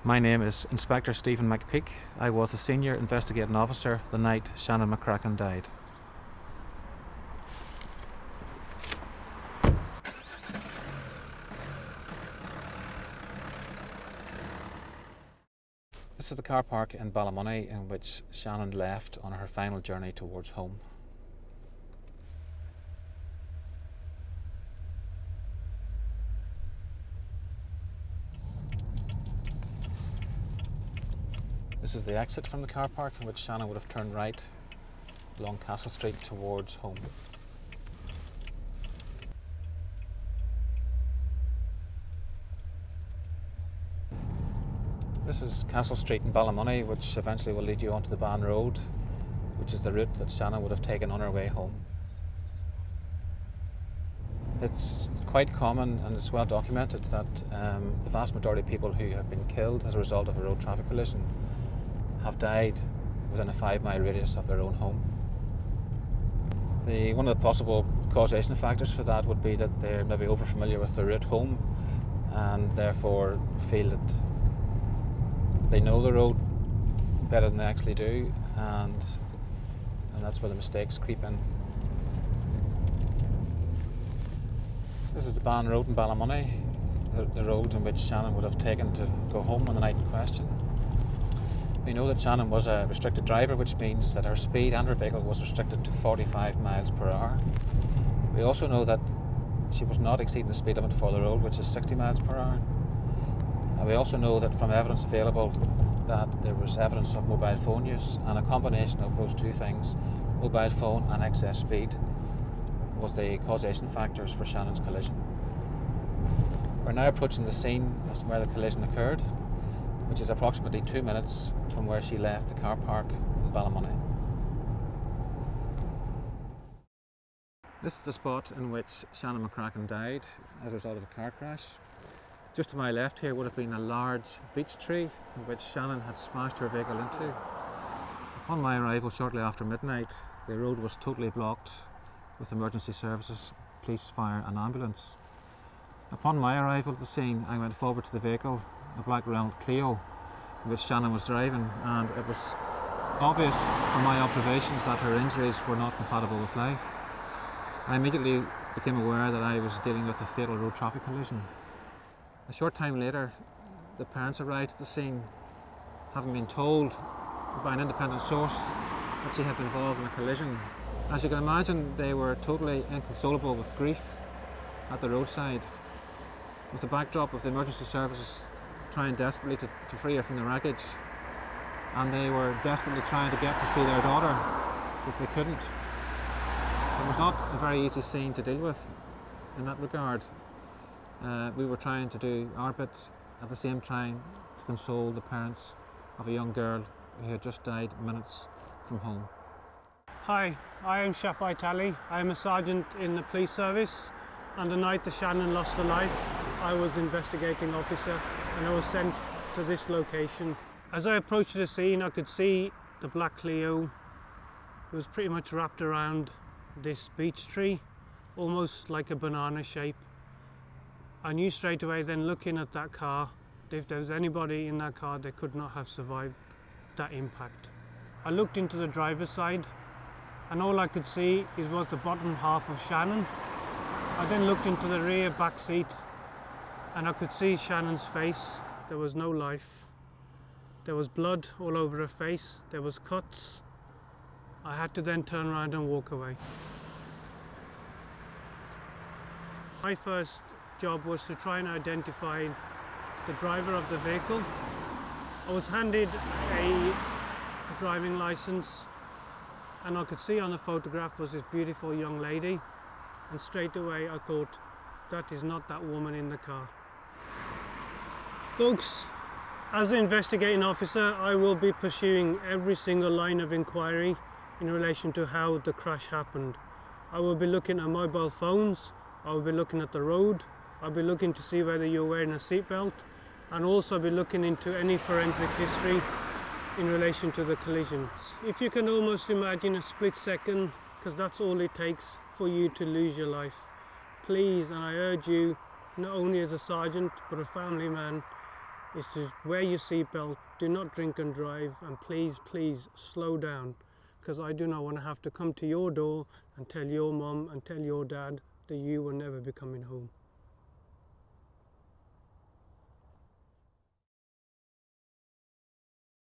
My name is Inspector Stephen McPeak. I was the Senior Investigating Officer the night Shannon McCracken died. This is the car park in Ballymoney in which Shannon left on her final journey towards home. This is the exit from the car park in which Shannon would have turned right along Castle Street towards home. This is Castle Street in Ballymoney, which eventually will lead you onto the Ban Road, which is the route that Shannon would have taken on her way home. It's quite common and it's well documented that the vast majority of people who have been killed as a result of a road traffic collision have died within a 5-mile radius of their own home. One of the possible causation factors for that would be that they're maybe over-familiar with the route home and therefore feel that they know the road better than they actually do, and that's where the mistakes creep in. This is the Ban Road in Ballymoney, the road in which Shannon would have taken to go home on the night in question. We know that Shannon was a restricted driver, which means that her speed and her vehicle was restricted to 45 miles per hour. We also know that she was not exceeding the speed limit for the road, which is 60 miles per hour. And we also know that from evidence available that there was evidence of mobile phone use, and a combination of those two things, mobile phone and excess speed, was the causation factors for Shannon's collision. We're now approaching the scene as to where the collision occurred, which is approximately 2 minutes from where she left the car park in Ballymoney. This is the spot in which Shannon McCracken died as a result of a car crash. Just to my left here would have been a large beech tree in which Shannon had smashed her vehicle into. Upon my arrival shortly after midnight, the road was totally blocked with emergency services, police, fire and ambulance. Upon my arrival at the scene, I went forward to the vehicle, a black Renault Clio, in which Shannon was driving, and it was obvious from my observations that her injuries were not compatible with life. I immediately became aware that I was dealing with a fatal road traffic collision. A short time later, the parents arrived at the scene, having been told by an independent source that she had been involved in a collision. As you can imagine, they were totally inconsolable with grief at the roadside, with the backdrop of the emergency services trying desperately to free her from the wreckage, and they were desperately trying to get to see their daughter, which they couldn't. It was not a very easy scene to deal with in that regard. We were trying to do our bit at the same time to console the parents of a young girl who had just died minutes from home. Hi, I am Chef Vitali. I am a sergeant in the police service, and the night that Shannon lost her life, I was investigating officer and I was sent to this location. As I approached the scene, I could see the black Clio. It was pretty much wrapped around this beech tree, almost like a banana shape. I knew straight away then, looking at that car, that if there was anybody in that car, they could not have survived that impact. I looked into the driver's side and all I could see was the bottom half of Shannon. I then looked into the rear back seat and I could see Shannon's face. There was no life. There was blood all over her face. There was cuts. I had to then turn around and walk away. My first job was to try and identify the driver of the vehicle. I was handed a driving license and I could see on the photograph was this beautiful young lady, and straight away I thought, that is not that woman in the car. Folks, as an investigating officer, I will be pursuing every single line of inquiry in relation to how the crash happened. I will be looking at mobile phones, I will be looking at the road, I'll be looking to see whether you're wearing a seatbelt, and also be looking into any forensic history in relation to the collisions. If you can almost imagine a split second, because that's all it takes for you to lose your life. Please, and I urge you, not only as a sergeant but a family man, is to wear your seatbelt, do not drink and drive, and please, please slow down, because I do not want to have to come to your door and tell your mum and tell your dad that you will never be coming home.